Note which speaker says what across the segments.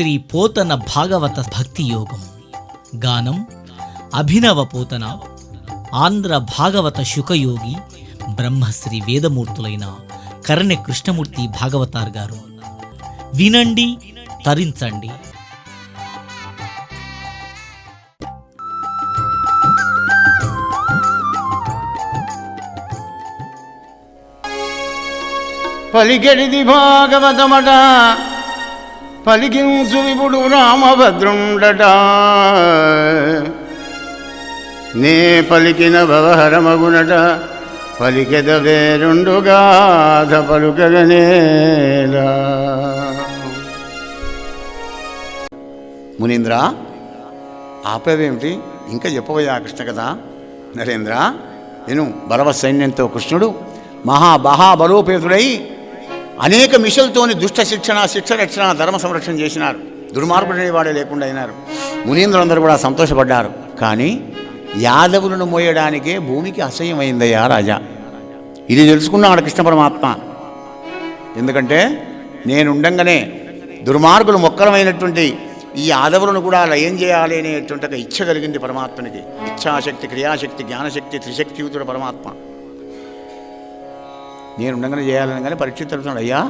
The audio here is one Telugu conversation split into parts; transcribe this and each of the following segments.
Speaker 1: శ్రీ పోతన భాగవత భక్తి యోగం. గానం అభినవ పోతన, ఆంధ్ర భాగవత శుకయోగి బ్రహ్మశ్రీ వేదమూర్తులైన కరణె కృష్ణమూర్తి భాగవతార్ గారు. వినండి, తరించండి.
Speaker 2: పలికెడిది భాగవతమట, పలికించు విపుడు రామభద్రుండట. నే పలికిన భవహరమగునట, పలికెద వేరుండుగాథ పలుకగనేలా. మునీంద్ర, ఆపేవేమిటి? ఇంకా చెప్పబోయా కృష్ణ కథ. నరేంద్ర నేను బలవత్ సైన్యంతో కృష్ణుడు మహాబలోపేతుడై అనేక మిషలతోని దుష్ట శిక్షరక్షణ ధర్మ సంరక్షణ చేసినారు. దుర్మార్గుడనే వాడే లేకుండా అయినారు. మునీంద్రులందరూ కూడా సంతోషపడ్డారు. కానీ యాదవులను మోయడానికే భూమికి అసహ్యమైందయ్యా రాజా. ఇది తెలుసుకున్నాడు కృష్ణ పరమాత్మ. ఎందుకంటే నేనుండంగానే దుర్మార్గులు మొక్కలమైనటువంటి ఈ యాదవులను కూడా లయం చేయాలి అనేటువంటి ఒక ఇచ్చ కలిగింది పరమాత్మనికి. ఇచ్ఛాశక్తి, క్రియాశక్తి, జ్ఞానశక్తి, త్రిశక్తియుతుడు పరమాత్మ. నేనుండగానే చేయాలని కానీ పరీక్షిత్ తెలుస్తున్నాడు. అయ్యా,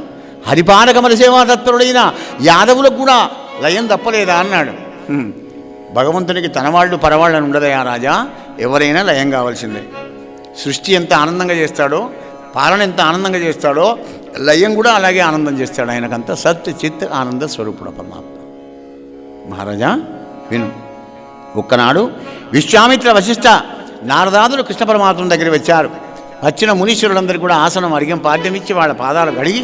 Speaker 2: హరిపానకమల సేవా తత్పరుడైన యాదవులకు కూడా లయం తప్పలేదా అన్నాడు. భగవంతునికి తనవాళ్ళు పరవాళ్ళు అని ఉండదయా రాజా, ఎవరైనా లయం కావాల్సిందే. సృష్టి ఎంత ఆనందంగా చేస్తాడో, పాలన ఎంత ఆనందంగా చేస్తాడో, లయం కూడా అలాగే ఆనందం చేస్తాడు. ఆయనకంతా సత్ చిత్ ఆనంద స్వరూపుడు పరమాత్మ. మహారాజా విను. ఒక్కనాడు విశ్వామిత్ర, వశిష్ఠ, నారదాదులు కృష్ణ పరమాత్మ దగ్గర వచ్చారు. వచ్చిన మునీశ్వరులందరికీ కూడా ఆసనం అర్ఘ్యం పాద్యమిచ్చి వాళ్ళ పాదాలు కడిగి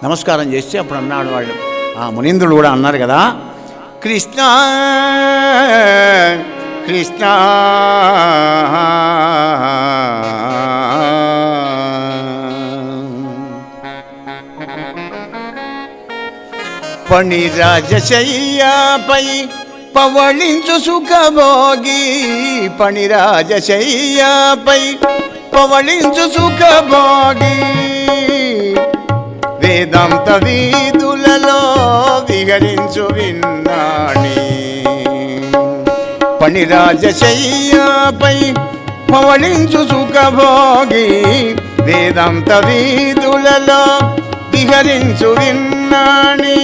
Speaker 2: నమస్కారం చేస్తే అప్పుడు అన్నాడు వాళ్ళు, ఆ మునీంద్రులు కూడా అన్నారు కదా, కృష్ణ కృష్ణ పణిరాజశయ్యాపై పవళించు సుఖభోగి, పణిరాజశయ్యాపై పవళించు సుఖభోగి, వేదాంత వీధులలో విహరించు విన్నాణి. పణిరాజశయ్యాపై పవళించు సుఖభోగి, వేదాంత వీధులలో విహరించు విన్నాణి.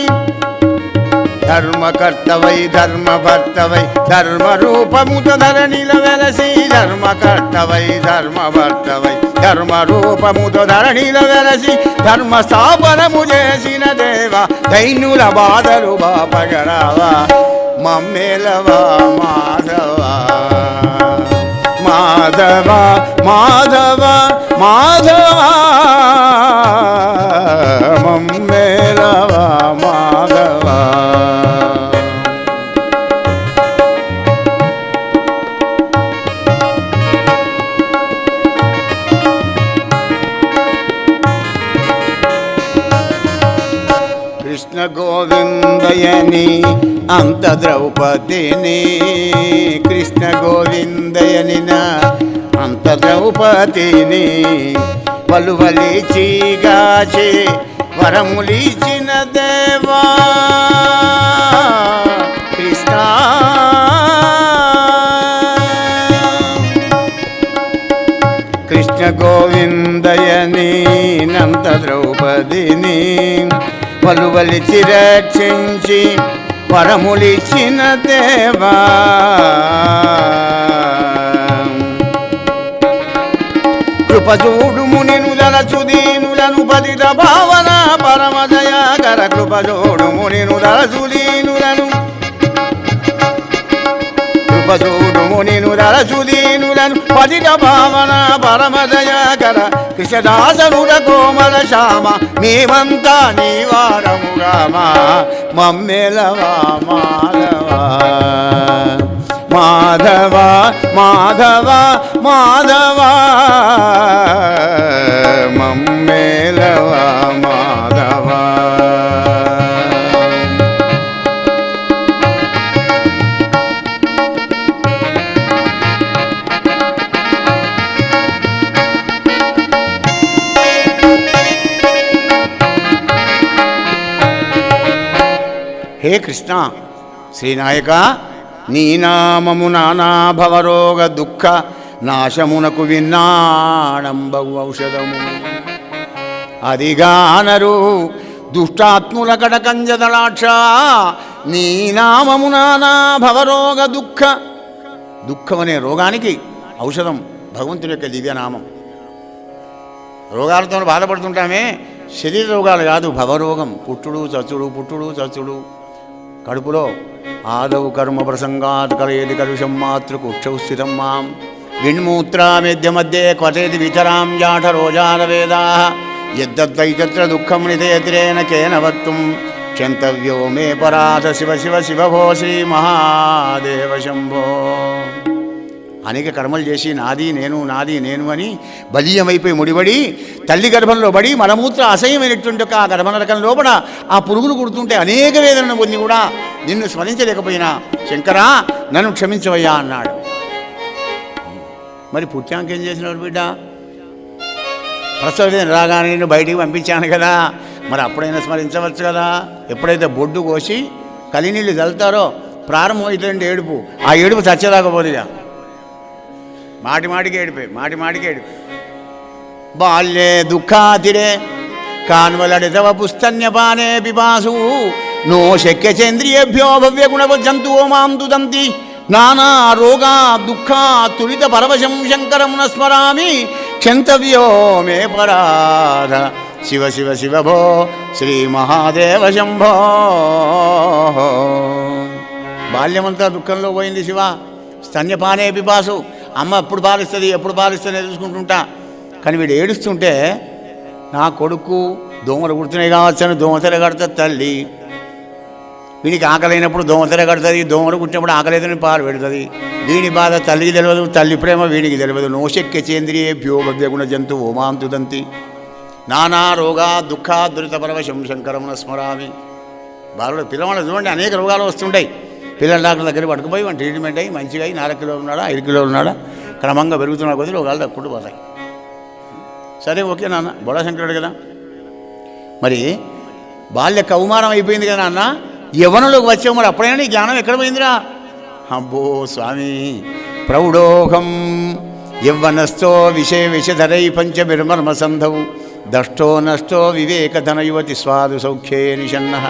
Speaker 2: ధర్మకర్తవై ధర్మభర్తవై ధర్మరూపముత ధరణిల వెలసి, ధర్మకర్తవై ధర్మభర్తవై ధర్మరూపముత ధరణిల వెలసి, ధర్మ స్థాపనము చేసిన దేవ, దైన్యుల బాధలు బాపగరావా, మమ్మేలవా మాధవ మాధవ మాధవ మాధవ మమ్మేలవా మాధవ. కృష్ణ గోవిందయని అంత ద్రౌపదిని, కృష్ణ గోవిందయనిన అంత ద్రౌపదిని, వలువలిచిగాచి వరములిచిన దేవా కృష్ణ. కృష్ణ గోవిందయని నంత ద్రౌపదిని, వలువలిచి రక్షించి వరములిచిన దేవా. కృపజూడు మునినుదల సుదీనులను పతిత భావన పరమదయాకర, కృపజోడు మునినుదల సుదీనులను, కృపజోడు మునినుదల సుదీనులను పతిత భావన పరమదయాకర, కృష్ణదాసనుల కోమల శ్యామ, మేమంతా నీవారముగామా, మమ్మెలవా మాధవ మాధవ మాధవ మాధవ మమ్మేలవా మాధవ. హే కృష్ణ శ్రీనాయక నీ నామము నానా భవరోగ దుఃఖ నాశమునకు విన్నాణంబగు ఔషధము అదిగానరు దుష్టాత్ముల కడకంజదళాక్ష నీ నామము నానా భవరోగ దుఃఖం అనే రోగానికి ఔషధం భగవంతుని యొక్క దివ్యనామం. రోగాలతో బాధపడుతుంటామే, శరీర రోగాలు కాదు, భవరోగం. పుట్టుడు చచ్చుడు కడుపులో ఆదవు కర్మ ప్రసంగాత్ కలయేది కలుషం మాతృకుక్షౌ స్థితం మాం విణ్మూత్రామేద్య మధ్యే క్వచేది వితరాం జాఠ రోజారవేదా యద్దద్వైతత్ర దుఃఖం నిధేతిరేణ కేన వక్తుం క్షంతవ్యో మే పరాధ శివ శివ శివ భో శ్రీ మహాదేవ శంభో. అనేక కర్మలు చేసి నాది నేను అని బలీయమైపోయి ముడిపడి తల్లి గర్భంలో పడి మలమూత్ర అసహ్యమైనటువంటి ఆ గర్భనరకం లోపల ఆ పురుగులు కుడుతుంటే అనేక వేదనను పొంది కూడా నిన్ను స్మరించలేకపోయినా శంకరా నన్ను క్షమించవయ్యా అన్నాడు. మరి పుట్టాంకేం చేసినాడు బిడ్డ? ప్రసవ వేదన రాగానే నేను బయటికి పంపించాను కదా, మరి అప్పుడైనా స్మరించవచ్చు కదా. ఎప్పుడైతే బొడ్డు కోసి కలినీళ్ళు చల్లుతారో ప్రారంభమవుతుంది ఏడుపు. ఆ ఏడుపు చచ్చేదాకపోదుగా, మాటిమాటికి ఏడిపోయి బాల్యే దుఃఖాతిరే కాన్వలడితవ పుస్తన్యపానే పిపాసు నో శక్యచేంద్రియేభ్యో భవ్యగుణ జంతువో మాం దుదంతి నానా రోగా దుఃఖా తులిత పరవశం శంకరం న స్మరామి క్షంతవ్యో మే పరాధ శివ శివ శివ భో శ్రీ మహాదేవ శంభో. బాల్యమంతా దుఃఖంలో పోయింది శివ. స్తన్యపానే పిపాసు, అమ్మ ఎప్పుడు పాలిస్తుంది చూసుకుంటుంటా. కానీ వీడు ఏడుస్తుంటే నా కొడుకు దోమలు కుడుతున్నాయి కావచ్చని దోమతెర కడుతుంది తల్లి. వీడికి ఆకలైనప్పుడు దోమతెర కడుతుంది, దోమలు కుట్టినప్పుడు ఆకలేదని పాలు పెడుతుంది. వీడి బాధ తల్లికి తెలియదు, తల్లి ప్రేమ వీడికి తెలియదు. నోశక్య చేంద్రియేభ్యో భవ్యగుణ జంతు ఓమాం తుదంతి నానా రోగా దుఃఖ దురిత పరవశం శంకరం న స్మరామి. బాలుడు పిల్లవాళ్ళు చూడండి, అనేక రోగాలు వస్తుంటాయి. పిల్లల డాక్టర్ దగ్గర పట్టుకుపోయి వాడు ట్రీట్మెంట్ అయ్యి మంచిగా అయ్యి 4 కిలోలు ఉన్నాడా 5 కిలోలు ఉన్నాడా క్రమంగా పెరుగుతున్న కొద్దీ రోగాలు తక్కువ పోతాయి. సరే ఓకే నాన్న, బోళాశంకరుడు కదా. మరి బాల్య కౌమారం అయిపోయింది కదా నాన్న, యవ్వనంలోకి వచ్చావు, మరి అప్పుడైనా నీ జ్ఞానం ఎక్కడ పోయిందిరా? అబ్బో స్వామి, ప్రౌఢోహం యవ్వనస్థో విషధరై పంచమిర్మర్మ సంధవు దష్టో నష్టో వివేకధన యువతి స్వాదు సౌఖ్యే నిషన్నః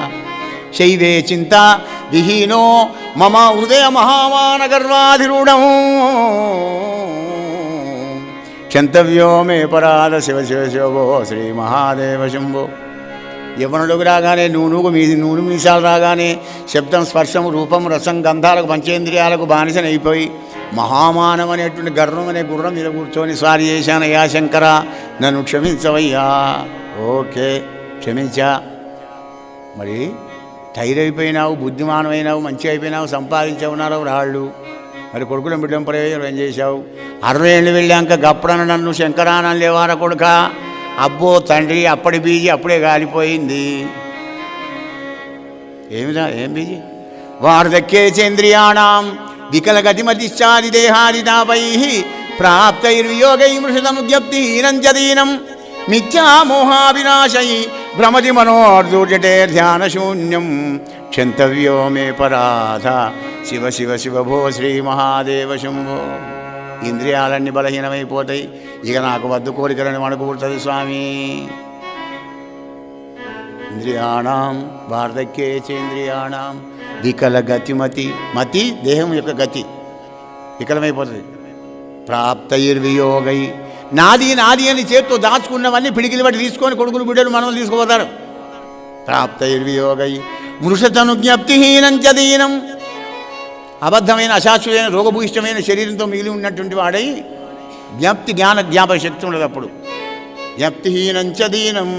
Speaker 2: శైవే చింతా విహీనో మమ హృదయ మహామాన గర్వాధిరూఢం క్షంతవ్యో మే పరాధ శివ శివ శివో శ్రీ మహాదేవ శంభో. యవ్వనుడికి రాగానే నూనె మీసాలు రాగానే శబ్దం స్పర్శం రూపం రసం గంధాలకు పంచేంద్రియాలకు బానిసనైపోయి మహామానం అనేటువంటి గర్వం అనే గుర్రం మీద కూర్చొని స్వారీ చేశానయ్యా శంకర, నన్ను క్షమించవయ్యా. ఓకే క్షమించా. మరి టైర్ అయిపోయినావు, బుద్ధిమానమైనావు, మంచి అయిపోయినావు, సంపాదించవున్నారు రాళ్ళు. మరి కొడుకులను బిడ్డం ప్రయోజనం ఏం చేశావు? 60 ఏళ్ళు వెళ్ళాక గప్పుడన నన్ను శంకరానం లేవార కొడుక. అబ్బో తండ్రి, అప్పటి బీజీ అప్పుడే గాలిపోయింది. ఏం బీజీ? వార్ధక్యే చేంద్రియాణం వికలగతిమతిశ్చాది దేహాదితాపై ప్రాప్తైర్వియోగై మృషతముజ్ఞప్తిహీనం చ దీనం మిథ్యామోహావినాశై భ్రమతి మనోర్దూర్జటే ధ్యానశూన్యం క్షంతవ్యో మే పరాధ శివ శివ శివ భో శ్రీ మహాదేవ శంభో. ఇంద్రియాలన్నీ బలహీనమైపోతాయి, ఇక నాకు వద్దు కోరికలను వణుకుపుడుతుంది స్వామి. ఇంద్రియాణం వార్ధక్యే చేంద్రియాణం వికల మతి దేహం యొక్క గతి వికలమైపోతుంది. ప్రాప్తైర్వియోగై నాది అని చేత్తో దాచుకున్నవన్నీ పిడికిలు బట్టి తీసుకొని కొడుకులు బిడ్డలు మనల్ని తీసుకుపోతారు. ప్రాప్తైర్వియోగై మృషతను జ్ఞప్తిహీనం చ దీనం. అబద్ధమైన అశాశ్వతమైన రోగభూయిష్టమైన శరీరంతో మిగిలి ఉన్నటువంటి వాడై జ్ఞాపక శక్తి ఉండదు. అప్పుడు జ్ఞప్తిహీనం చ దీనం.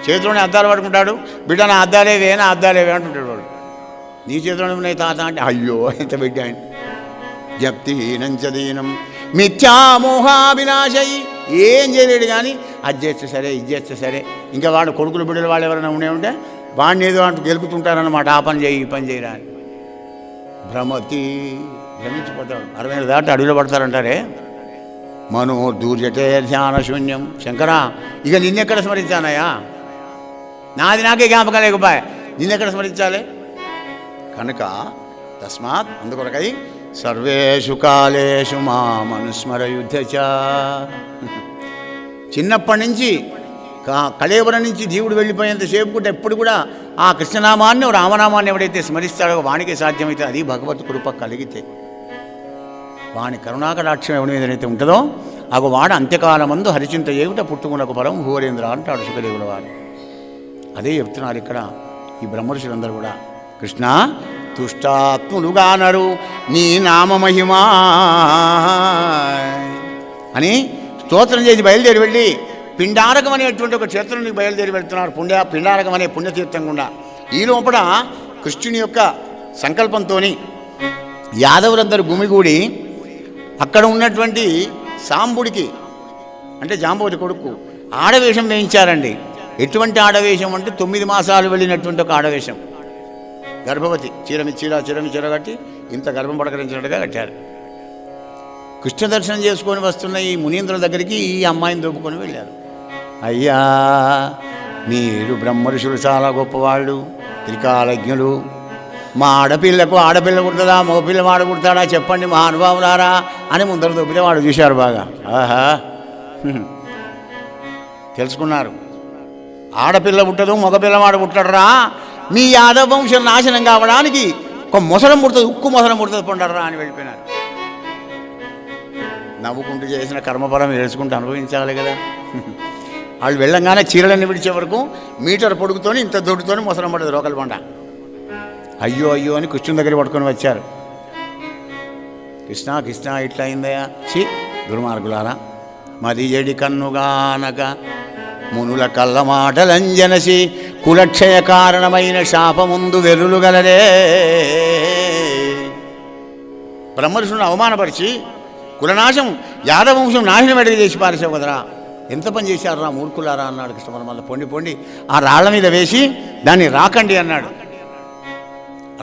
Speaker 2: చేతిలోనే అద్దాలు పడుకుంటాడు, బిడ్డ నా అద్దాలేవే అంటుంటాడు వాడు. నీ చేతిలోనే ఉన్నాయి తాత అంటే అయ్యో ఎంత బిడ్డ అని. జ్ఞప్తిహీనం చ దీనం మిథ్యామోహాభినాశై. ఏం చేయలేడు కానీ అది చేస్తే సరే ఇది చేస్తే సరే. ఇంకా వాడు కొడుకులు బిడ్డలు వాళ్ళు ఎవరైనా ఉంటే వాడిని ఏదో అంటూ గెలుపుతుంటారన్నమాట. ఆ పని చేయి ఈ పని చేయరా అని భ్రమించిపోతాడు. 60 ఏళ్ళు దాటి అడవిలో పడతారంటారే. మనో దూర్జటే ధ్యాన శూన్యం. శంకరా, ఇక నిన్నెక్కడ స్మరించానయ్యా? నాకే జ్ఞాపకం లేకపోయా. నిన్నెక్కడ స్మరించాలి? కనుక తస్మాత్ అందుకొరకై సర్వేషు కాలేషు మామనుస్మరయుద్ధచ. చిన్నప్పటి నుంచి కళేవరం నుంచి జీవుడు వెళ్ళిపోయేంతసేపు కూడా ఎప్పుడు కూడా ఆ కృష్ణనామాన్ని రామనామాన్ని ఎవడైతే స్మరిస్తాడో వానికి సాధ్యమైతే అది భగవత్ కృప కలిగితే, వాని కరుణాకటాక్షం ఎవరి మీదనైతే ఉంటుందో అగు వాడు అంత్యకాలమందు హరిచింత ఏమిట పుట్టుకున్నకు పరం భూవరేంద్ర అంటాడు సుఖదేవుల వాడు. అదే చెప్తున్నారు ఇక్కడ ఈ బ్రహ్మర్షులందరూ కూడా. కృష్ణ తుష్టాత్ములుగానరు నీ నామమహిమా అని స్తోత్రం చేసి బయలుదేరి వెళ్ళి పిండారకం అనేటువంటి ఒక క్షేత్రానికి బయలుదేరి వెళ్తున్నారు. పిండారకం అనే పుణ్యతీర్థం గుండా. ఈ లోపల కృష్ణుని యొక్క సంకల్పంతో యాదవులందరూ గుమిగూడి అక్కడ ఉన్నటువంటి సాంబుడికి, అంటే జాంబవతి కొడుకు, ఆడవేషం వేయించారండి. ఎటువంటి ఆడవేషం అంటే 9 మాసాలు వెళ్ళినటువంటి ఒక ఆడవేషం. గర్భవతి చీర కట్టి ఇంత గర్భం పడకరించినట్టుగా కట్టారు. కృష్ణ దర్శనం చేసుకొని వస్తున్న ఈ మునీంద్రుల దగ్గరికి ఈ అమ్మాయిని దోపుకొని వెళ్ళారు. అయ్యా, మీరు బ్రహ్మఋషులు చాలా గొప్పవాళ్ళు, త్రికాలజ్ఞులు. మా ఆడపిల్ల కుడుతుందా, మగపిల్లవాడు కుడతాడా చెప్పండి మా అనుభవలారా అని ముందర దొబ్బితే వాడు చూశారు బాగా. ఆహా, తెలుసుకున్నారు. ఆడపిల్ల పుట్టదు, మగపిల్లవాడు పుట్టడరా, మీ యాదవ వంశం నాశనం కావడానికి ఒక మొసలం పుడుతుంది, ఉక్కు మొసలం పుడుతుంది పొండర్రా అని వెళ్ళిపోయినారు. నవ్వుకుంటూ చేసిన కర్మఫలం ఏడ్చుకుంటూ అనుభవించాలి కదా. వాళ్ళు వెళ్ళంగానే చీరలన్నీ విడిచే వరకు మీటర్ పొడుగుతోని ఇంత దొడ్డుతోని మొసలం పడదు రోకల బండ. అయ్యో అయ్యో అని కృష్ణుని దగ్గర పట్టుకొని వచ్చారు. కృష్ణ కృష్ణ ఇట్లా అయిందయా, చి దుర్మార్గులారా, మది జడి కన్నుగానక మునుల కళ్ళ మాటలంజనసి కులక్షయ కారణమైన శాపముందు వెర్రులు గలరే. బ్రహ్మర్షుని అవమానపరిచి కులనాశం యాదవంశం నాశనం ఎడగ చేసి పారేసావు కదరా, ఎంత పని చేశారు రా మూర్ఖులారా అన్నాడు కృష్ణ పరమాత్మ. పొండి పొండి ఆ రాళ్ల మీద వేసి దాన్ని రాకండి అన్నాడు.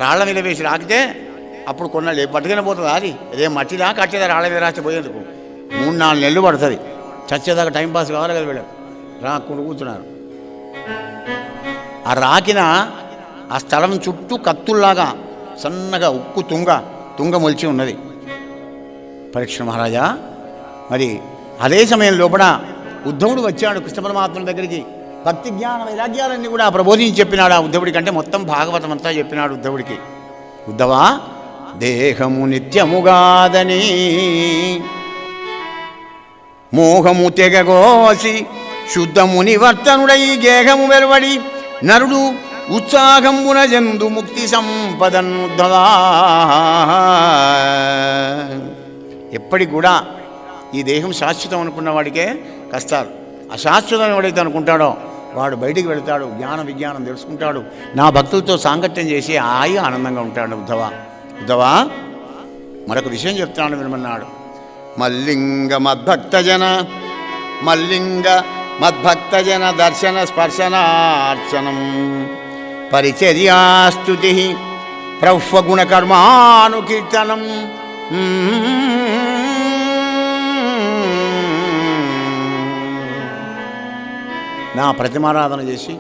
Speaker 2: రాళ్ల మీద వేసి రాకితే అప్పుడు కొన్నాళ్ళు పట్టుకునే పోతుంది. అది అదే మట్టిదా కట్టేదా రాళ్ల మీద రాస్తే పోయేందుకు 3-4 నెలలు పడుతుంది. చచ్చేదాకా టైంపాస్ కావాలి కదా వీళ్ళకి. రాకుండా కూర్చున్నారు. ఆ రాకిన ఆ స్థలం చుట్టూ కత్తుల్లాగా సన్నగా ఉక్కు తుంగ మొలిచి ఉన్నది. పరీక్ష మహారాజా, మరి అదే సమయం లోపల ఉద్ధవుడు వచ్చాడు కృష్ణ పరమాత్మ దగ్గరికి. భక్తి జ్ఞాన వైరాగ్యాలన్నీ కూడా ప్రబోధించి చెప్పినాడు ఆ ఉద్ధవుడికి. అంటే మొత్తం భాగవతం అంతా చెప్పినాడు ఉద్ధవుడికి. ఉద్ధవా, దేహము నిత్యముగాదని మోహము తెగగోసి శుద్ధము నివర్తనుడై గేహము వెలువడి నరుడు ఉత్సాహమున జందు ముక్తి సంపదనుద్ధవా. ఎప్పటికి కూడా ఈ దేహం శాశ్వతం అనుకున్న వాడికే కష్టాలు. అశాశ్వతం ఎవడైతే అనుకుంటాడో వాడు బయటికి వెళతాడు, జ్ఞాన విజ్ఞానం తెలుసుకుంటాడు, నా భక్తులతో సాంగత్యం చేసి హాయిగా ఆనందంగా ఉంటాడు. ఉద్ధవా మరొక విషయం చెప్తాను వినమన్నాడు. మల్లింగ మద్భక్తజన దర్శన స్పర్శనార్చనం పరిచర్యాస్తుతి ప్రౌఫగుణకర్మానుకీర్తనం. నా ప్రతిమారాధన చేసి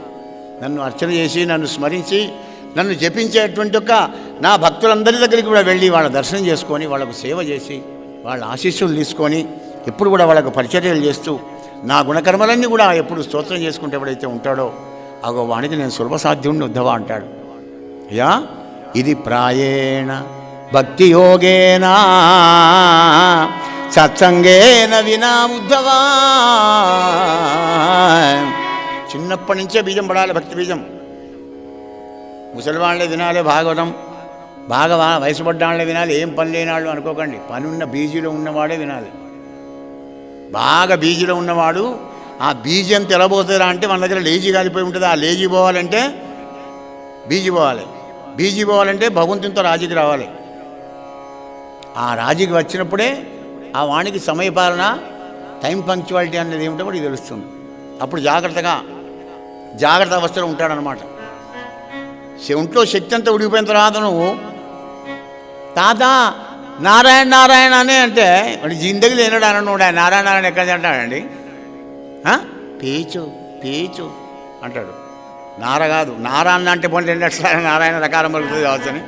Speaker 2: నన్ను అర్చన చేసి నన్ను స్మరించి నన్ను జపించేటువంటి ఒక నా భక్తులందరి దగ్గరికి కూడా వెళ్ళి వాళ్ళ దర్శనం చేసుకొని వాళ్ళకు సేవ చేసి వాళ్ళ ఆశీస్సులు తీసుకొని ఎప్పుడు కూడా వాళ్ళకు పరిచర్యలు చేస్తూ నా గుణకర్మలన్నీ కూడా ఎప్పుడు స్తోత్రం చేసుకుంటే ఎవడైతే ఉంటాడో అగో వానికి నేను సులభసాధ్యుడిని ఉద్ధవా అంటాడు. అయ్యా, ఇది ప్రాయేణ భక్తి యోగేనా సత్సంగేన వినా ఉద్ధవా. చిన్నప్పటి నుంచే బీజం పడాలి, భక్తి బీజం. ముసలివాళ్ళే వినాలి భాగవతం, బాగా వయసు పడ్డాళ్ళే వినాలి. ఏం పని లేనాళ్ళు అనుకోకండి, పని ఉన్న బీజీలో ఉన్నవాడే వినాలి. బాగా బీజీలో ఉన్నవాడు ఆ బీజీ అంత ఎలా పోతుందా అంటే మన దగ్గర లేజీ కాలిపోయి ఉంటుంది. ఆ లేజీ పోవాలంటే బీజీ పోవాలి, బీజీ పోవాలంటే భగవంతునితో రాజీకి రావాలి. ఆ రాజీకి వచ్చినప్పుడే ఆ వాణికి సమయపాలన, టైం పంక్చువాలిటీ అనేది ఏమిటో కూడా తెలుస్తుంది. అప్పుడు జాగ్రత్త అవస్థలో ఉంటాడనమాట. ఒంట్లో శక్తి అంతా ఉడిగిపోయిన తర్వాత నువ్వు తాత నారాయణ నారాయణ అనే అంటే వాడి జిందగీ లేనాడు అన్నాడు. నారాయణ నారాయణ ఎక్కడ అంటాడండి? పీచు పీచు అంటాడు. నార కాదు, నారాయణ అంటే పోనీ 2 అక్షరాలు నారాయణ రకారం పలుకుతుంది కావచ్చని.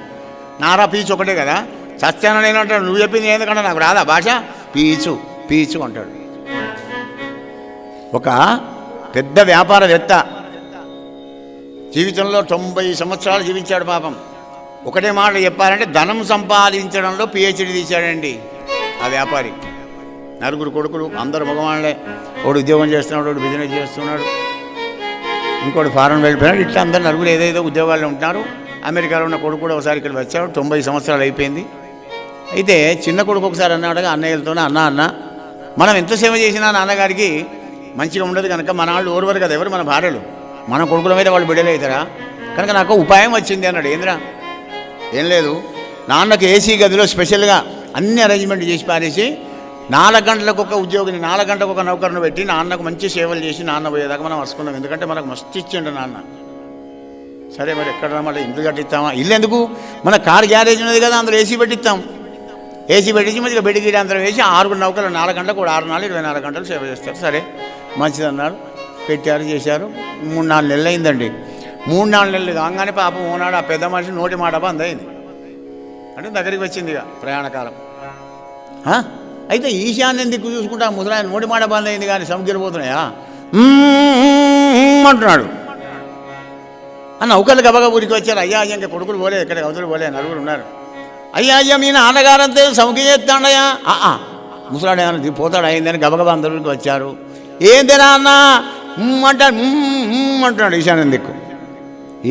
Speaker 2: నారా పీచు ఒకటే కదా. సత్యాన నేను అంటాడు, నువ్వు చెప్పింది ఎందుకంటే నాకు రాదా భాష, పీచు పీచు అంటాడు. ఒక పెద్ద వ్యాపారవేత్త జీవితంలో 90 సంవత్సరాలు జీవించాడు పాపం. ఒకటే మాట చెప్పాలంటే ధనం సంపాదించడంలో PhD తీశాడండి ఆ వ్యాపారి. 4 కొడుకులు, అందరు మగవాళ్ళే. ఒకడు ఉద్యోగం చేస్తున్నాడు, ఒకడు బిజినెస్ చేస్తున్నాడు, ఇంకోటి ఫారెన్ వెళ్ళిపోయాడు. ఇట్లా అందరు 4 ఏదేదో ఉద్యోగాల్లో ఉంటున్నారు. అమెరికాలో ఉన్న కొడుకు కూడా ఒకసారి ఇక్కడ వచ్చాడు. 90 సంవత్సరాలు అయిపోయింది. అయితే చిన్న కొడుకు ఒకసారి అన్నాడుగా అన్నయ్యలతోనే, అన్న మనం ఎంత సేవ చేసినా నాన్నగారికి మంచిగా ఉండదు కనుక మన వాళ్ళు ఓర్వరు కదా, ఎవరు మన భార్యలు, మన కొడుకుల మీద వాళ్ళు బిడ్డలు అవుతారా, కనుక నాకు ఉపాయం వచ్చింది అన్నాడు. ఏంద్రా? ఏం లేదు, నాన్నకు ఏసీ గదిలో స్పెషల్గా అన్ని అరేంజ్మెంట్ చేసి పారేసి 4 గంటలకు ఒక ఉద్యోగిని, 4 గంటలకు ఒక నౌకరును పెట్టి నాన్నకు మంచి సేవలు చేసి నాన్న పోయేదాకా మనం వరుసుకున్నాం. ఎందుకంటే మనకు మస్తు ఇచ్చిండు నాన్న. సరే మరి ఎక్కడ మళ్ళీ ఇల్లు కట్టిస్తామా? ఇల్లు ఎందుకు, మన కారు గ్యారేజ్ ఉన్నది కదా, అందులో ఏసీ పెట్టిస్తాం. ఏసీ పెట్టించి మంచిగా బెడ్ గీడి అందరం వేసి 6 నౌకలు 4 గంటలకు కూడా 6 నాలుగు 24 గంటలు సేవ చేస్తారు. సరే మంచిది అన్నారు, పెట్టారు, చేశారు. 3-4 నెలలు అయిందండి. 3-4 నెలలు కాగానే పాపం ఓనాడు ఆ పెద్ద మనిషి నోటి మాట బంద్ అయింది. అంటే దగ్గరికి వచ్చింది ఇక ప్రయాణకాలం. అయితే ఈశాన్యం దిక్కు చూసుకుంటా ముద్రాయన నోటి మాట బంద్ అయింది కానీ సముద్రపోతున్నాయా అంటున్నాడు. నౌకలు గబగ ఊరికి వచ్చారు. అయ్యా ఇంకా కొడుకులు పోలే, ఎక్కడ అవతలు పోలే, 4 ఉన్నారు. అయ్యా మీ నాన్నగారంతే సముఖి చేస్తాడయ్యా. ముసలాడు పోతాడు అయిందని గబగబా అందరికి వచ్చారు. ఏందిరా అన్న అంటాడు, అంటున్నాడు ఈశాన్యం దిక్కు.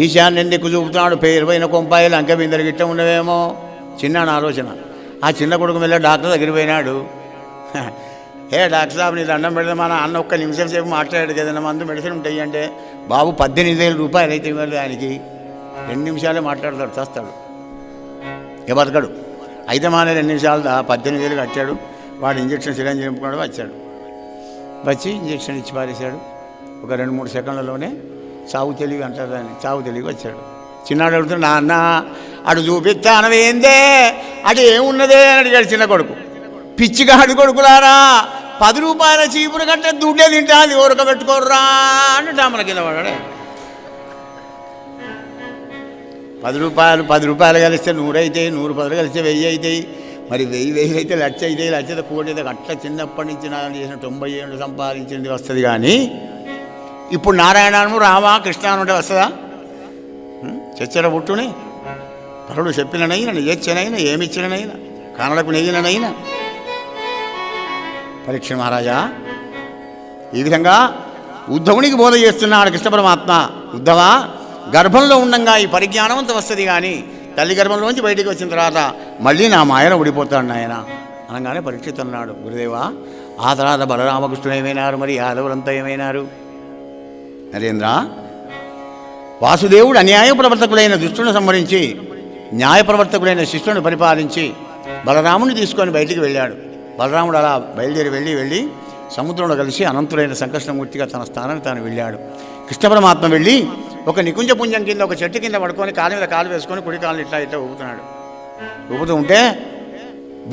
Speaker 2: ఈశాన్యం దిక్కు చూపుతున్నాడు. పేరు పైన కొంపాయిలు అంక బిందరు గిట్ట ఉన్నవేమో. చిన్నాడు ఆలోచన. ఆ చిన్న కొడుకు వెళ్ళి డాక్టర్ దగ్గరికి పోయినాడు. డాక్టర్ సాబ్ నీ దండం పెడితే మన అన్న ఒక్క నిమిషం సేపు మాట్లాడాడు కదా, మందు మెడిసిన్ ఉంటాయి అంటే, బాబు 18,000 రూపాయలు అయితే ఇవ్వాలి ఆయనకి. 2 నిమిషాలే మాట్లాడతాడు, చేస్తాడు, ఇక బతకడు. అయితే మా 2 నిమిషాలు 18,000 కట్టాడు. వాడు ఇంజక్షన్ సిరంజి నింపుకున్నాడు. వచ్చి ఇంజక్షన్ ఇచ్చి పారేశాడు. ఒక 2-3 సెకండ్లలోనే చావు తెలివి అంటారు దాన్ని, చావు తెలివి వచ్చాడు. చిన్నాడు అడుగుతున్నాడు, నాన్న అటు చూపిస్తానవేందే, అటు ఏమున్నదే అని అడిగాడు చిన్న కొడుకు. పిచ్చిగా అడు కొడుకులారా, 10 రూపాయల చీపురు కంటే దుడ్డే తింటాది, ఊరకబెట్టుకోర్రా అని డామల కింద పడాడే. 10 రూపాయలు కలిస్తే 100 అవుతాయి, 100 10 కలిస్తే 1000 అవుతాయి, మరి 1000 అయితే 1,00,000 అవుతాయి, 1,00,000 కోటి అయితే అట్లా చిన్నప్పటి నుంచి నాన్న చేసిన 90 ఏళ్ళు సంపాదించింది వస్తుంది. కానీ ఇప్పుడు నారాయణను రామ కృష్ణ అంటే వస్తుందా? చచ్చర పుట్టుని పరుడు చెప్పిననైనా, నిజచ్చనైనా, ఏమిచ్చిననైనా, కానలకు నెయ్యిననైనా. పరీక్ష మహారాజా ఈ విధంగా ఉద్ధవునికి బోధ చేస్తున్నాడు కృష్ణ పరమాత్మ. ఉద్ధవా, గర్భంలో ఉండంగా ఈ పరిజ్ఞానం అంత వస్తుంది, కానీ తల్లి గర్భంలోంచి బయటికి వచ్చిన తర్వాత మళ్ళీ నా మాయన ఉడిపోతాడు నాయన అనగానే పరీక్షిత్ అన్నాడు, గురుదేవా ఆ తర్వాత బలరామకృష్ణుడు ఏమైనారు, మరి యాదవులంతా ఏమైనారు? నరేంద్ర, వాసుదేవుడు అన్యాయ ప్రవర్తకులైన దుష్టులను సంహరించి న్యాయప్రవర్తకులైన శిష్యులను పరిపాలించి బలరాముని తీసుకొని బయటికి వెళ్ళాడు. బలరాముడు అలా బయలుదేరి వెళ్ళి సముద్రంలో కలిసి అనంతుడైన సంకష్టమూర్తిగా తన స్థానానికి తాను వెళ్ళాడు. కృష్ణ పరమాత్మ వెళ్ళి ఒక నికుంజ పుంజం కింద ఒక చెట్టు కింద పడుకొని కాలు మీద కాలు వేసుకొని కుడి కాలు ఇట్లా ఊపుతున్నాడు. ఊపుతూ ఉంటే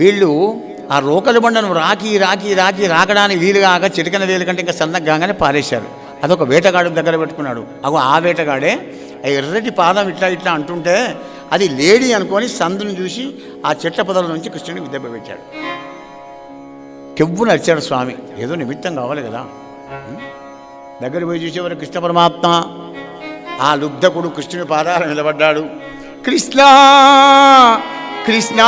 Speaker 2: వీళ్ళు ఆ రోకలి బండను రాకడానికి వీలుగాక చిటికన వేలు కంటే ఇంకా సన్నగానే పారేశారు. అదొక వేటగాడు దగ్గర పెట్టుకున్నాడు. ఆ వేటగాడే ఆ ఎర్రటి పాదం ఇట్లా అంటుంటే అది లేడీ అనుకొని సందుని చూసి ఆ చెట్ల పొదల నుంచి కృష్ణుడిని విద్దెబ్బ పెట్టాడు. కెవ్వు నడిచాడు స్వామి, ఏదో నిమిత్తం కావాలి కదా. దగ్గర పోయి చూసేవారు కృష్ణ పరమాత్మ ఆ లుబ్ధకుడు కృష్ణుని పాదాల నిలబడ్డాడు. కృష్ణ కృష్ణ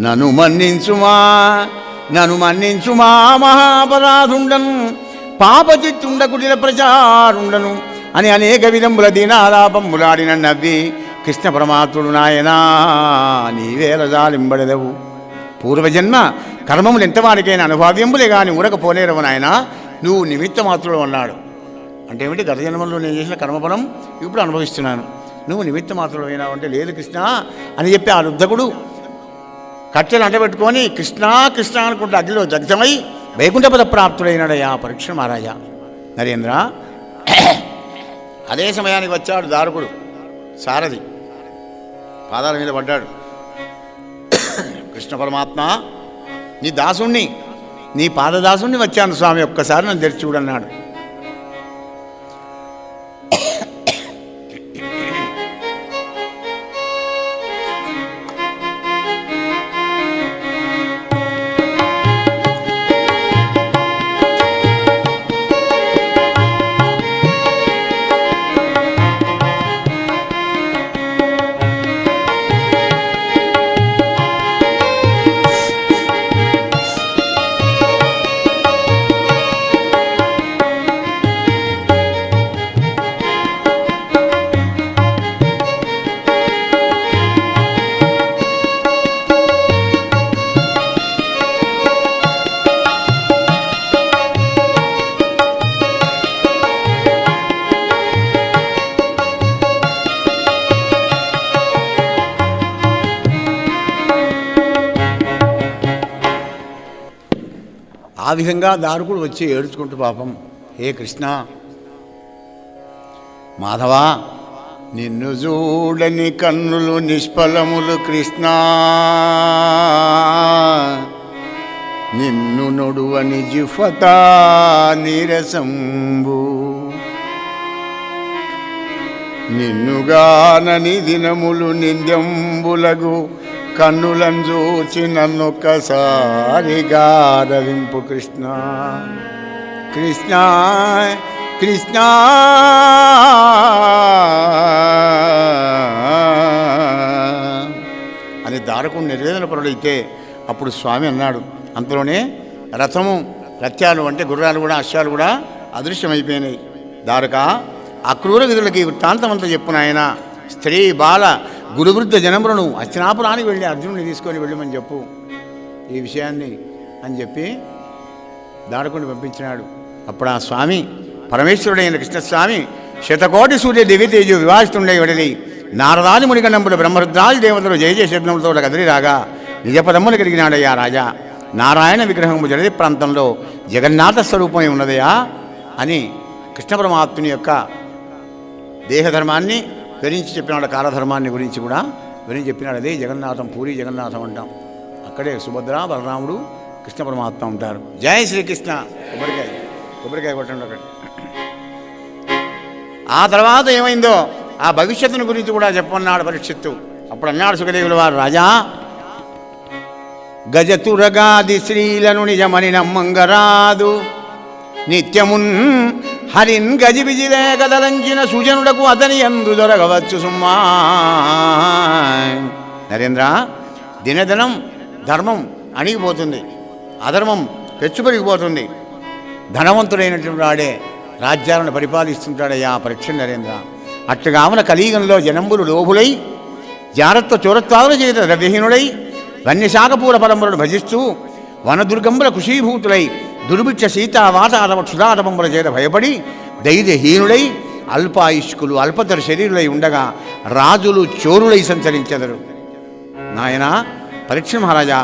Speaker 2: నన్ను మన్నించుమా మహాపరాధుండను, పాపచిత్తుండ కుటిల ప్రచారుండను అని అనేక విధముల దీనాలాపములాడిన నవ్వి, కృష్ణ పరమాత్ముడు నాయనా నీవేల జాలింబడెదవు. పూర్వజన్మ కర్మములు ఎంతవారికైనా అనుభావ్యంబులే కానీ ఊరకపోలేరవు నాయన, నువ్వు నిమిత్త మాత్రుడు అన్నాడు. అంటే ఏమిటి, గత జన్మలో నేను చేసిన కర్మఫలం ఇప్పుడు అనుభవిస్తున్నాను, నువ్వు నిమిత్త మాత్రుడు అయినావు అంటే, లేదు కృష్ణ అని చెప్పి ఆ రుద్ధకుడు కట్టెలు అంటబెట్టుకొని కృష్ణ కృష్ణ అనుకుంటే అగ్నిలో దగ్ధమై వైకుంఠపద ప్రాప్తుడైనాడయ్యా పరీక్ష మహారాజా. నరేంద్ర, అదే సమయానికి వచ్చాడు దారుకుడు సారథి, పాదాల మీద పడ్డాడు. కృష్ణ పరమాత్మ నీ దాసుణ్ణి, నీ పాదదాసుణ్ణి వచ్చాను స్వామి, ఒక్కసారి నన్ను తెరిచి చూడన్నాడు. ఆ విధంగా దారుకుడు వచ్చి ఏడ్చుకుంటూ పాపం, హే కృష్ణ, మాధవా, నిన్ను చూడని కన్నులు నిష్ఫలములు కృష్ణ, నిన్ను నొడువని జిఫత నీరసంబు, నిన్నుగానని దినములు నింద్యంబులగు కన్నులను చూచి నన్నొక్కసారి గారవింపు కృష్ణ, కృష్ణ కృష్ణ. అని దారుకుడు నిర్వేదన పరుడైతే అప్పుడు స్వామి అన్నాడు. అంతలోనే రథము, రథ్యాలు అంటే గుర్రాలు కూడా, అశ్వాలు కూడా అదృశ్యమైపోయినాయి. దారుక, అక్రూర విధులకి వృత్తాంతమంతా చెప్పున ఆయన, స్త్రీ బాల గురువృద్ధ జనములను హస్తినాపురానికి వెళ్ళి అర్జునుడిని తీసుకొని వెళ్ళమని చెప్పు ఈ విషయాన్ని అని చెప్పి దారుకుని పంపించినాడు. అప్పుడు ఆ స్వామి, పరమేశ్వరుడైన కృష్ణస్వామి, శతకోటి సూర్య దివ్యతేజు వివాహితుండే వెడలి నారదాది మునిగణంబుల బ్రహ్మరుద్రాది దేవతలు జయ జయ శబ్దములతో కదిలి రాగా నిజపదమ్ములు కలిగినాడయ్యా రాజా. నారాయణ విగ్రహము జలది ప్రాంతంలో జగన్నాథ స్వరూపమై ఉన్నదయా అని కృష్ణ పరమాత్ముని యొక్క దేహధర్మాన్ని వివరించి చెప్పినాడు. కాలధర్మాన్ని గురించి కూడా వివరించి చెప్పినాడు. అదే జగన్నాథం, పూరి జగన్నాథం అంటాం. అక్కడే సుభద్ర, బలరాముడు, కృష్ణ పరమాత్మ ఉంటారు. జయ శ్రీకృష్ణ. కొబ్బరికాయ కొట్టండి ఒకటి. ఆ తర్వాత ఏమైందో ఆ భవిష్యత్తును గురించి కూడా చెప్పన్నాడు పరీక్షిత్తు. అప్పుడు అన్నాడు సుఖదేవుల వారు, రాజా, గజతురగాది శ్రీలను నిజమని నమ్మంగరాదు, నిత్యమున్ హరిన్ గజిబిజిలే కదలంచిన సుజనుడకు అతని యందు దొరకవచ్చు సుమ్మా. నరేంద్ర, దినదినం ధర్మం అణిగిపోతుంది, అధర్మం పెచ్చుపెరిగిపోతుంది. ధనవంతుడైనటువంటి వాడే రాజ్యాలను పరిపాలిస్తుంటాడయ్యా పరీక్ష నరేంద్ర. అట్లుగామన కలియుగంలో జనంబులు లోభులై జారత్వ చోరత్వాదుల చేత ద్రవ్యహీనుడై వన్యశాఖపూర పరంపరను భజిస్తూ వనదుర్గంబుల కుషీభూతులై దుర్భిక్ష సీతావాతారవ క్షుధాటపంబుల చేత భయపడి ధైర్యహీనుడై అల్పాయుష్కులు అల్పతర శరీరులై ఉండగా రాజులు చోరులై సంచరించెదరు. నాయన పరీక్ష మహారాజా,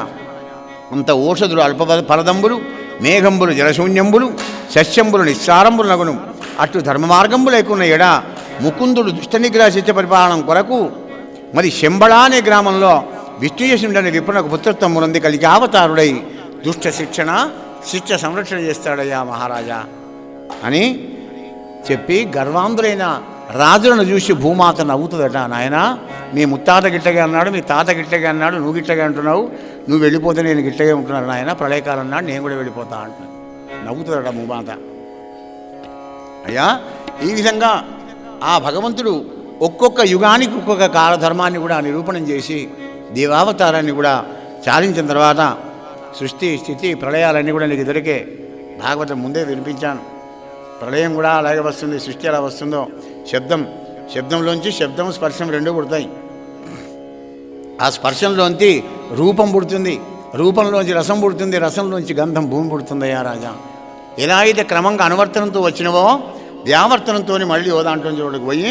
Speaker 2: అంత ఓషధులు అల్ప పరదంబులు, మేఘంబులు జలశూన్యంబులు, సస్యంబులు నిస్సారంబులు నగును. అట్లు ధర్మ మార్గంబు లేకున్న ఎడ ముకుందుడు దుష్ట నిగ్రహ శిక్ష పరిపాలనం కొరకు మరి శంబళ అనే గ్రామంలో విష్ణుయశుండని విప్రణకు పుత్రత్వమునంది కలిగి అవతారుడై దుష్ట శిక్ష సంరక్షణ చేస్తాడయ్యా మహారాజా అని చెప్పి గర్వాంధులైన రాజులను చూసి భూమాత నవ్వుతుందట. నాయన, మీ ముత్తాత గిట్టగా అన్నాడు, మీ తాత గిట్టగా అన్నాడు, నువ్వు గిట్టగా అంటున్నావు, నువ్వు వెళ్ళిపోతే నేను గిట్టగా ఉంటున్నాను నాయన, ప్రళయకాలం అన్నాడు, నేను కూడా వెళ్ళిపోతా అంటున్నాను. నవ్వుతుందట భూమాత. అయ్యా, ఈ విధంగా ఆ భగవంతుడు ఒక్కొక్క యుగానికి ఒక్కొక్క కాలధర్మాన్ని కూడా నిరూపణం చేసి దేవావతారాన్ని కూడా చాలించిన తర్వాత సృష్టి స్థితి ప్రళయాలన్నీ కూడా నీకు దొరికే భాగవతం ముందే వినిపించాను. ప్రళయం కూడా అలాగే వస్తుంది, సృష్టి ఎలా వస్తుందో. శబ్దంలోంచి శబ్దం స్పర్శం రెండు పుడతాయి. ఆ స్పర్శంలోంచి రూపం పుడుతుంది, రూపంలోంచి రసం పుడుతుంది, రసంలోంచి గంధం భూమి పుడుతుందయ్యా రాజా. ఎలా అయితే క్రమంగా అనువర్తనంతో వచ్చినవో వ్యావర్తనంతో మళ్ళీ ఓ దాంట్లో చోటుకు పోయి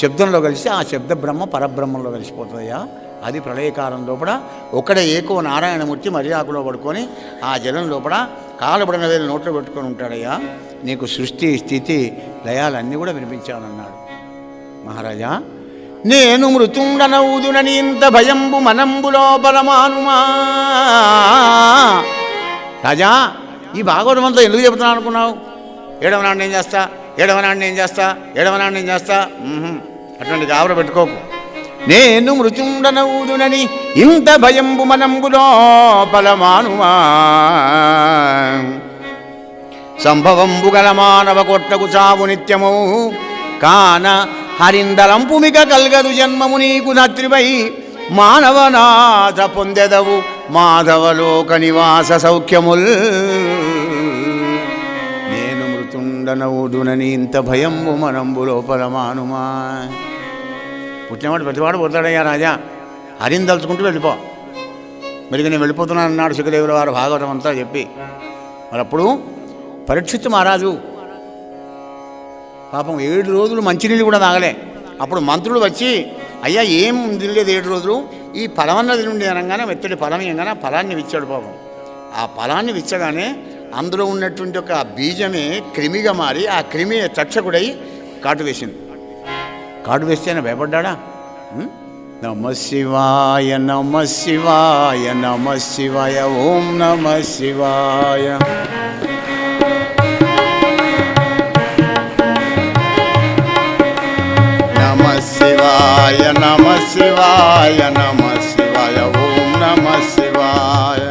Speaker 2: శబ్దంలో కలిసి ఆ శబ్ద బ్రహ్మ పరబ్రహ్మంలో కలిసిపోతుందయ్యా. అది ప్రళయకాలం లోపల ఒక్కడే ఏకో నారాయణమూర్తి మర్యాకులో పడుకొని ఆ జలం లోపల కాలబడిన వేలు నోట్లో పెట్టుకొని ఉంటాడయ్యా. నీకు సృష్టి స్థితి లయాలన్నీ కూడా వినిపించానన్నాడు. మహారాజా, నేను మృతుండనవుదునని ఇంత భయంబు మనంబు లోపల మానుమా, రాజా ఈ భాగవతం అంతా ఎందుకు చెబుతున్నాను అనుకున్నావు? ఏడవనాడు నేను చేస్తా, ఏడవనాడు నేను చేస్తా, ఏడవనాడు నేను చేస్తా, అటువంటి గాబర పెట్టుకోకు. నేను మృత్యుండనవుదునని ఇంత భయంబు మనంబులో పలమానుమా సంభవంబు గల మానవ కొట్టకు చావు నిత్యము కాన హరిందలంపుమిక కల్గదు జన్మము నీకు నత్రిపై మానవనాథ పొందెదవు మాధవలోక నివాస సౌఖ్యముల్. నేను మృతుండనవుదునని ఇంత భయంబు మనంబు లోపల మానుమా. పుట్టినవాడు ప్రతివాడు పోతాడయ్యా రాజా, హరిందలుచుకుంటూ వెళ్ళిపో. మరిగా నేను వెళ్ళిపోతున్నాను అన్నాడు శుకదేవుల వారు భాగవతం అంతా చెప్పి. మరి అప్పుడు పరీక్షిత్తు మహారాజు పాపం 7 రోజులు మంచినీళ్ళు కూడా తాగలే. అప్పుడు మంత్రులు వచ్చి, అయ్యా ఏం తినలేదు 7 రోజులు, ఈ ఫలమన్నది నుండి అనగానే వెత్తడి ఫలం ఇవ్వగానే ఫలాన్ని విచ్చాడు పాపం. ఆ ఫలాన్ని విచ్చగానే అందులో ఉన్నటువంటి ఒక బీజమే క్రిమిగా మారి ఆ క్రిమి తక్షకుడై కాటు వేసింది. కాటు వేస్తే ఆయన భయపడ్డా? నమ శివాయ నమ శివాయ నమ శివాయ ఓం నమ శివాయ. నమ శివాయ నమ శివాయ నమ శివాయ ఓం నమ శివాయ.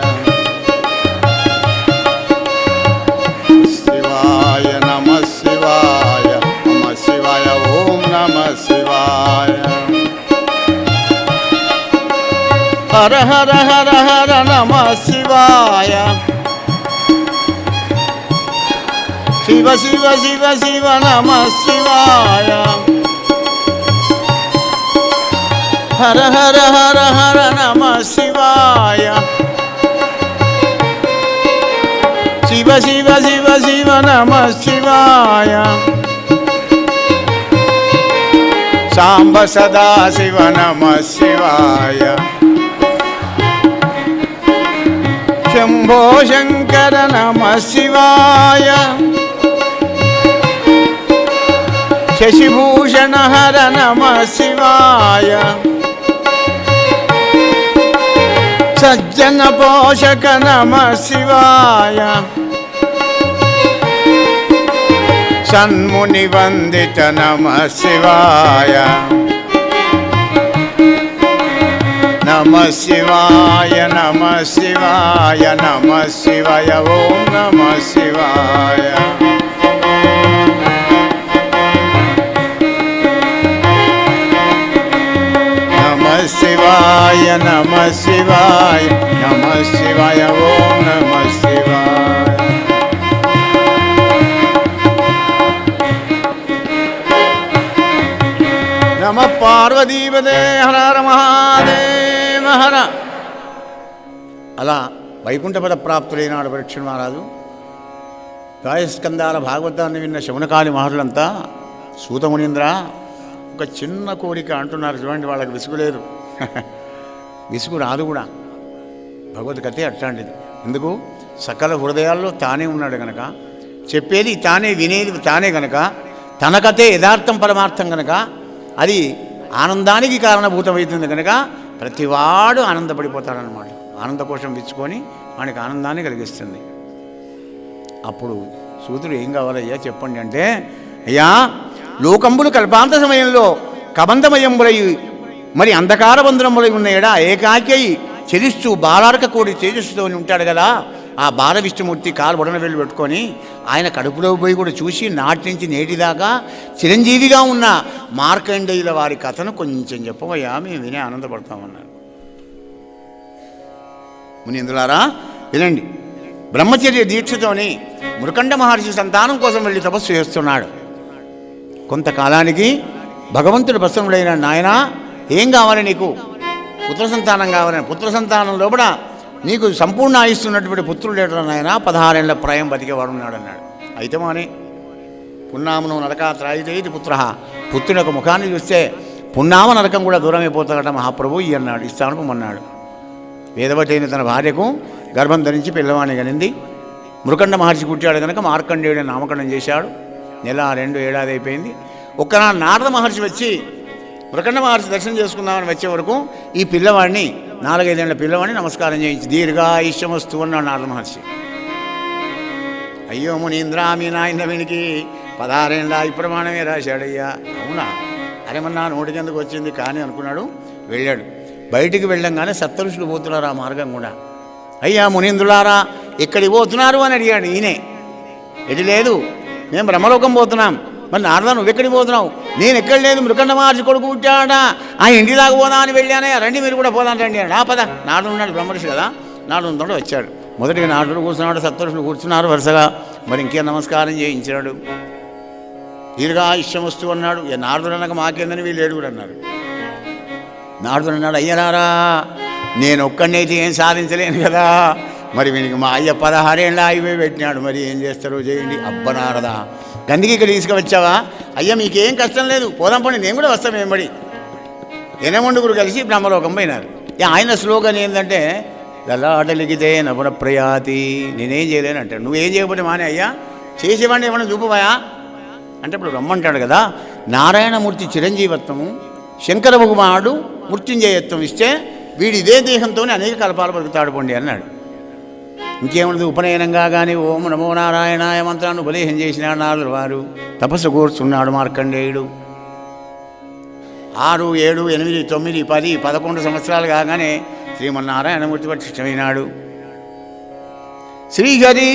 Speaker 2: శివాయ నమ శివాయ నమ శివాయ ఓం నమ శివాయ. హర హర హర హర నమ శివాయ. శివ శివ శివ శివ నమ శివాయ. హర హర హర హర నమ శివాయ. శివ శివ శివ శివ నమ శివాయ. సాంబ సదా శివ నమ శివాయ. శంభో శంకర నమ శివాయ. శశిభూషణ హర నమ శివాయ. సజ్జన పోషక నమ శివాయ. సన్ముని వందిత నమ శివాయ. నమ శివాయ నమ శివాయ నమ శివాయ ఓం నమ శివాయ. నమ శివాయ నమ శివాయ నమ శివాయ ఓం నమ శివాయ. నమ పార్వతీపదే హర హర మహాదేవ హర. అలా వైకుంఠపద ప్రాప్తులైనాడు పరీక్షణ్ మహారాజు. గాయస్కందాల భాగవతాన్ని విన్న శౌనకాది మహర్లంతా సూతమునీంద్ర ఒక చిన్న కోరిక అంటున్నారు చూడండి. వాళ్ళకి విసుగు లేదు, విసుగు రాదు కూడా. భగవద్గతే అట్లాంటిది. ఎందుకు? సకల హృదయాల్లో తానే ఉన్నాడు గనక, చెప్పేది తానే, వినేది తానే గనక, తన కథే యథార్థం పరమార్థం గనక అది ఆనందానికి కారణభూతమవుతుంది కనుక ప్రతివాడు ఆనందపడిపోతాడనమాట. ఆనందకోశం విచ్చుకొని వానికి ఆనందాన్ని కలిగిస్తుంది. అప్పుడు సూతుడు ఏం కావాలయ్యా చెప్పండి అంటే, అయ్యా లోకంబులు కల్పాంత సమయంలో కబంధమయంబులై మరి అంధకార బంధురములై ఉన్న ఎడ ఏకాకి చెలిస్తూ బాలార్క కోడి తేజస్సుతో ఉంటాడు కదా, ఆ బాల విష్ణుమూర్తి కాలు బొడన వెళ్ళి పెట్టుకొని ఆయన కడుపులో పోయి కూడా చూసి నాటి నుంచి నేటిదాకా చిరంజీవిగా ఉన్న మార్కండేయుల వారి కథను కొంచెం చెప్పవయ్యా, మేము వినే ఆనందపడతామన్నారు. మునీంద్రులారా వినండి. బ్రహ్మచర్య దీక్షతోని మృకండ మహర్షి సంతానం కోసం వెళ్ళి తపస్సు చేస్తున్నాడు. కొంతకాలానికి భగవంతుడు ప్రసన్నుడైన, నాయన ఏం కావాలి నీకు? పుత్ర సంతానం కావాలని. పుత్ర సంతానం లోపల నీకు సంపూర్ణ ఆయుస్తున్నటువంటి పుత్రుడు లేడు నాయన, 16 ఏళ్ల ప్రాయం బతికేవాడు ఉన్నాడు అన్నాడు. అయితే మానే పున్నామను నరకా త్రాయితేది పుత్ర. పుత్రుని యొక్క ముఖాన్ని చూస్తే పున్నామ నరకం కూడా దూరమైపోతాడట మహాప్రభు ఈ అన్నాడు. ఇస్తాను అన్నాడు. వేదవతి అయిన తన భార్యకు గర్భం ధరించి పిల్లవాణి కనింది. మృకండ మహర్షి పుట్టాడు కనుక మార్కండేయుడిని నామకరణం చేశాడు. నెల 2 ఏడాది అయిపోయింది. ఒక్కనాడు నారద మహర్షి వచ్చి మృకండ మహర్షి దర్శనం చేసుకుందామని వచ్చే వరకు ఈ పిల్లవాడిని 4-5 ఏళ్ల పిల్లవాడిని నమస్కారం చేయించి దీర్ఘాయుష్యమస్తు అన్నాడు నారద మహర్షి. అయ్యో మునీంద్ర మీ నాయన వీనికి 16 ఏళ్ళ ఈ ప్రమాణమే రాశాడయ్యా. అవునా, అరే మన నా నోటికి ఎందుకు వచ్చింది కానీ అనుకున్నాడు. వెళ్ళాడు. బయటికి వెళ్ళంగానే సప్తఋషులు పోతున్నారు ఆ మార్గం కూడా. అయ్యా మునీంద్రులారా ఎక్కడికి పోతున్నారు అని అడిగాడు. ఈయనే ఎటు లేదు, మేము బ్రహ్మలోకం పోతున్నాం. మరి నారదా నువ్వెక్కడికి పోతున్నావు? నేను ఎక్కడ లేదు, మృకండ మహర్షి కొడుకు పుట్టాడా, ఆ ఇంటి దాకా పోదా అని వెళ్ళానే. రండి మీరు కూడా పోదాం రండి అన్నాడు. ఆ పద నాడు ఉన్నాడు బ్రహ్మర్షి కదా, నాడు ఉన్నాడు వచ్చాడు. మొదటిగా నాడు కూర్చున్నాడు, సప్తఋషులు కూర్చున్నారు వరుసగా. మరి ఇంకేం నమస్కారం చేయించాడు. దీర్ఘా ఇష్టమస్తు అన్నాడు. నారదుడు అన్నాక మాకేందని వీళ్ళు ఏడుగురు అన్నారు. నారదుడు అన్నాడు, అయ్యనారా నేను ఒక్కడినైతే ఏం సాధించలేను కదా, మరి వీనికి మా అయ్య 16 ఏళ్ళ ఆగిపోయి పెట్టినాడు, మరి ఏం చేస్తారో చేయండి. అబ్బ నారదా గందికి ఇక్కడ తీసుకువచ్చావా? అయ్యా మీకేం కష్టం లేదు, పోదాం పండి, నేను కూడా వస్తాం ఏంబడి. ఎనమండుగురు కలిసి బ్రహ్మలోకం పోయినారు. ఆయన స్లోగన్ ఏంటంటే లలాటలిగితే నపున ప్రయాతి, నేనేం చేయలేను అంటాడు. నువ్వేం చేయకపోతే మానే అయ్యా, చేసేవాడిని ఏమన్నా చూపవయా అంటే ఇప్పుడు రమ్మంటాడు కదా. నారాయణమూర్తి చిరంజీవత్వము, శంకర భగవానుడు మృత్యుంజయత్వం ఇస్తే వీడు ఇదే దేహంతోనే అనేక కల్పాలు బతుకుతాడు పొండి అన్నాడు. ఇంకేముంది, ఉపనయనంగా కానీ ఓం నమో నారాయణాయ మంత్రాన్ని ఉపదేశం చేసినాడు నారదుడు వారు. తపస్సు కూర్చున్నాడు మార్కండేయుడు. 6, 7, 8, 9, 10, 11 సంవత్సరాలు కాగానే శ్రీమన్నారాయణమూర్తి ప్రతిష్టమైనాడు. శ్రీహరి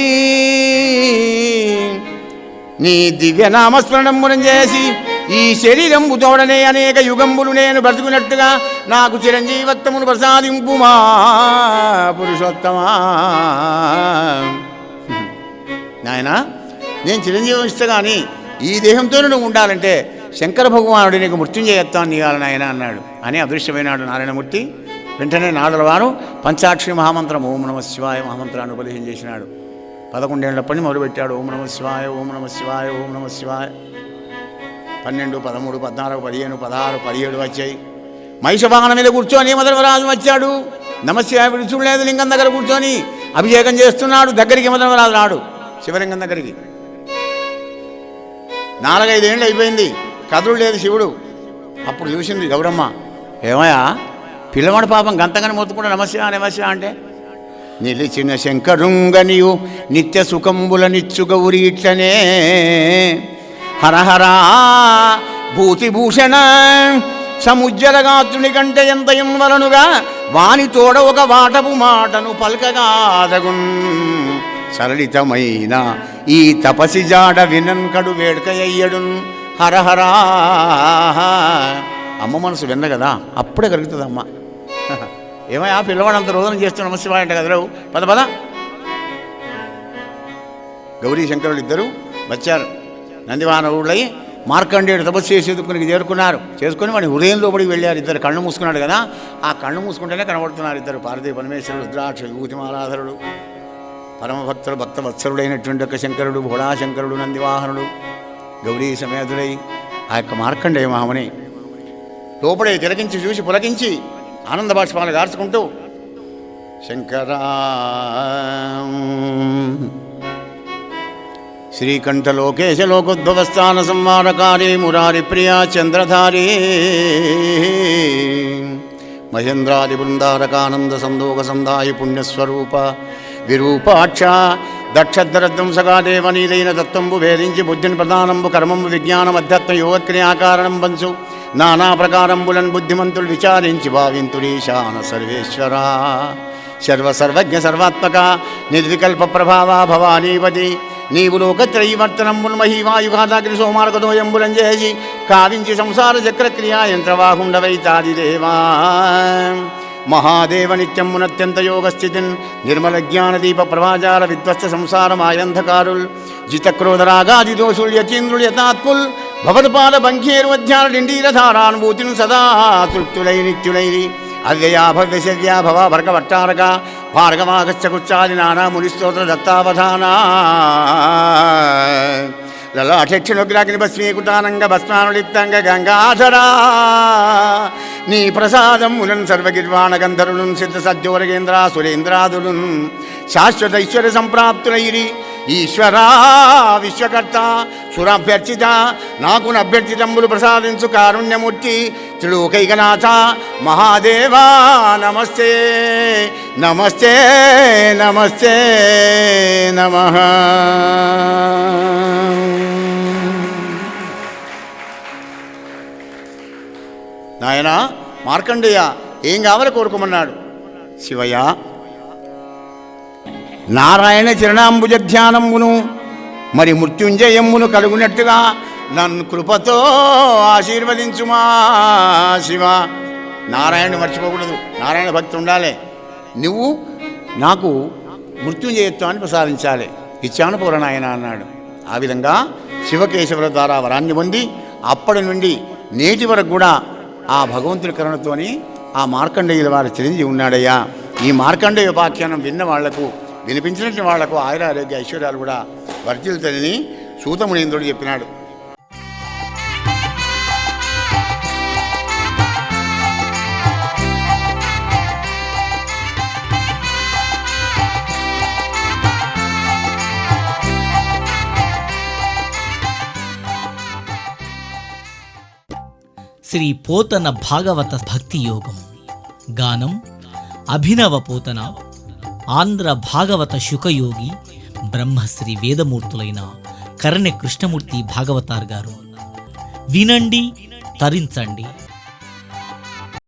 Speaker 2: నీ దివ్యనామస్మరణమునం చేసి ఈ శరీరంబు తోడనే అనేక యుగంబులు నేను బ్రతుకున్నట్టుగా నాకు చిరంజీవత్వమును ప్రసాదింపుమా పురుషోత్తమా. నాయన నేను చిరంజీవం ఇస్తా కానీ ఈ దేహంతో నువ్వు ఉండాలంటే శంకర భగవానుడు నీకు మృత్యుంజయత్వాన్ని ఇవ్వాలి నాయన అన్నాడు. అని అదృశ్యమైనాడు నారాయణమూర్తి. వెంటనే నారదుల వారు పంచాక్షరి మహామంత్రం ఓం నమ శివాయ మహామంత్రాన్ని ఉపదేశం చేసినాడు. 11 ఏళ్లప్పటి మొదలుపెట్టాడు. ఓం నమ శివాయ, ఓం నమ శివాయ, ఓం నమ శివాయ. 12, 13, 14, 15, 16, 17 వచ్చాయి. మహిషవాహనం మీద కూర్చొని యమధర్మరాజు వచ్చాడు. నమశివాయ చూడలేదు, లింగం దగ్గర కూర్చొని అభిషేకం చేస్తున్నాడు. దగ్గరికి యమధర్మరాజు రాడు శివలింగం దగ్గరికి. 4-5 ఏళ్ళు అయిపోయింది, కదులు లేదు శివుడు. అప్పుడు చూసింది గౌరమ్మ, ఏమయ్యా పిల్లవాడు పాపం గంతగానే మొత్తుకుంటా నమశివ నమశివ అంటే, నిలిచిన శంకరుంగనియు నిత్య సుఖంబుల నిచ్చు గౌరి ఇట్లనే హరహరా భూతిభూషణ సముజ్జలగాత్రుని కంటే ఎంతయం వలనుగా వాని తోడ ఒక వాటపు మాటను పలకగాదగున్ సరళితమైన ఈ తపసి జాడ వినన్కడు వేడుకయ్యడున్ హరహరా. అమ్మ మనసు విన్న కదా, అప్పుడే కలుగుతుంది అమ్మ. ఏమయ్యా పిల్లవాడు అంత రోజున చేస్తూ నమశివాయ అంటే కదరావు, పద పద. గౌరీ శంకరులు ఇద్దరు వచ్చారు. నందివానవుళ్ళై మార్కండేయుడు తపస్సు చేసేందుకు చేరుకున్నారు. చేసుకుని వాడి హృదయం లోపలికి వెళ్ళారు. ఇద్దరు కళ్ళు మూసుకున్నాడు కదా, ఆ కళ్ళు మూసుకుంటేనే కనబడుతున్నారు ఇద్దరు, పార్వతీ పరమేశ్వరుడు, రుద్రాక్ష విభూతిమాలాధరుడు, పరమభక్తుడు భక్తవత్సరుడైనటువంటి యొక్క శంకరుడు, భోళాశంకరుడు, నందివాహనుడు, గౌరీ సమేతుడై ఆ యొక్క మార్కండేయ మహాముని లోపడే తిలకించి చూసి పులకించి ఆనంద బాష్పాలు గార్చుకుంటూ శంకరా శ్రీకంఠలోకేశ లోకోద్భవస్థాన సంవారకారే మురారి ప్రియా చంద్రధారే మహేంద్రాది బృందారకానంద సందోగ సందాయి పుణ్యస్వరూప విరూపాక్ష దక్షధ్వరధ్వంసగా దేవనీదైన తత్వంబు భేదించి బుద్ధిని ప్రధానంబు కర్మంబు విజ్ఞానం అధ్యాత్మ యోగక్రియాకారణం పంచు నానా ప్రకారంబులను బుద్ధిమంతులు విచారించి భావింతురీశాన సర్వేశ్వరా సర్వసర్వజ్ఞ సర్వాత్మక నిర్వికల్ప ప్రభావా భవానీపతి నీవు లోకత్రయీవర్తనంబును మహీవాయుఘాతాగ్రి సోమార్గదోయంబులం చేసి కావించి సంసార చక్రక్రియా యంత్రవాహుండవైతాదిదేవా మహాదేవ నిత్యమునత్యంత యోగస్థితిన్ నిర్మల జ్ఞానదీప ప్రభాజాల విధ్వస్త సంసారమాయంధకారుల్ జితక్రోధరాగాది దోషుల్ యతీంద్రుల్ యతాత్ముల్ భవత్పాద బంఖేర్వధ్యానుండీరధారానుభూతిని సదా తృప్తులై నిత్యులైరి అవ్యయా భవ్యశవ్యా భవ భర్గవట్టారక భార్గవాగశ్చకుచ్చాది నానా మునిస్తోత్ర దత్తావధానా లలాఠక్షణుగ్రాగ్ని భస్మీకుటానంగ భస్మానులిప్తంగ గంగాధరా నీ ప్రసాదం ములన్ సర్వగిర్వాణ గంధరులున్ సిద్ధ సజ్జోరగేంద్రా సురేంద్రాదులున్ శాశ్వత ఐశ్వర్య సంప్రాప్తులైరి ఈశ్వరా విశ్వకర్త సురాభ్యర్చిత నాకు అభ్యర్థితంబులు ప్రసాదించు కారుణ్యమూర్తి త్రిలోకైకనాథ మహాదేవా నమస్తే నమస్తే నమస్తే నమః. నాయనా మార్కండేయ, ఏం కావాలి కోరుకోమన్నాడు. శివయ్య, నారాయణ చరణాంబుజ ధ్యానమును మరి మృత్యుంజయమ్మును కలుగునట్టుగా నన్ను కృపతో ఆశీర్వదించుమా శివ. నారాయణ మర్చిపోకూడదు, నారాయణ భక్తి ఉండాలి. నువ్వు నాకు మృత్యుంజయత్వాన్ని ప్రసాదించాలి. ఇచ్చాను పూరనాయన అన్నాడు. ఆ విధంగా శివకేశవుల ద్వారా వరాన్ని పొంది అప్పటి నుండి నేటి వరకు కూడా ఆ భగవంతుడి కరుణతోని ఆ మార్కండేయుల వారు చిరంజీవి ఉన్నాడయ్యా. ఈ మార్కండేయ ఉపాఖ్యానం విన్న వాళ్లకు, వినిపించినట్టు వాళ్లకు ఆయుర ఆరోగ్య ఐశ్వర్యాలు కూడా వర్ధిల్లుతాయని సూతమునీంద్రుడు చెప్పినాడు.
Speaker 1: శ్రీ పోతన భాగవత భక్తి యోగం. గానం అభినవ పోతన, ఆంధ్ర భాగవత శుకయోగి బ్రహ్మశ్రీ వేదమూర్తులైన కరణె కృష్ణమూర్తి భాగవతార్ గారు. వినండి, తరించండి.